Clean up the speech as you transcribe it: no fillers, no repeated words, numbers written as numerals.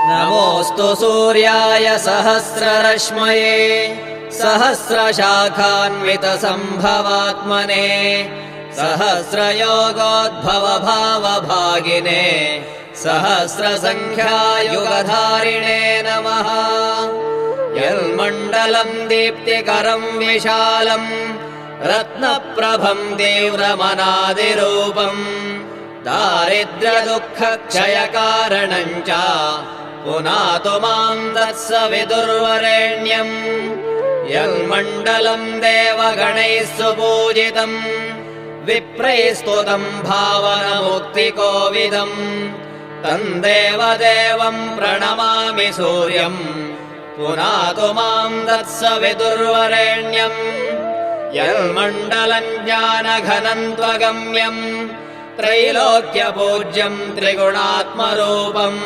नमोऽस्तु सूर्याय सहस्ररश्मये सहस्रशाखान्वितसम्भवात्मने सहस्रयोगोद्भवभावभागिने सहस्रसङ्ख्यायुगधारिणे नमः। यन्मण्डलम् दीप्तिकरम् विशालम् रत्नप्रभम् तीव्रमनादिरूपम् दारिद्र्यदुःखक्षयकारणम् च पुनातु माम् तत्सवितुर्वरेण्यम्। यन्मण्डलम् देवगणैः सुपूजितम् विप्रैः स्तुतम् भावनमुक्तिकोविदम् तम् देवदेवम् प्रणमामि सूर्यम् पुनातु माम् तत्सवितुर्वरेण्यम्। यन्मण्डलम् ज्ञानघनम् त्वगम्यम् त्रैलोक्यपूज्यम् त्रिगुणात्मरूपम्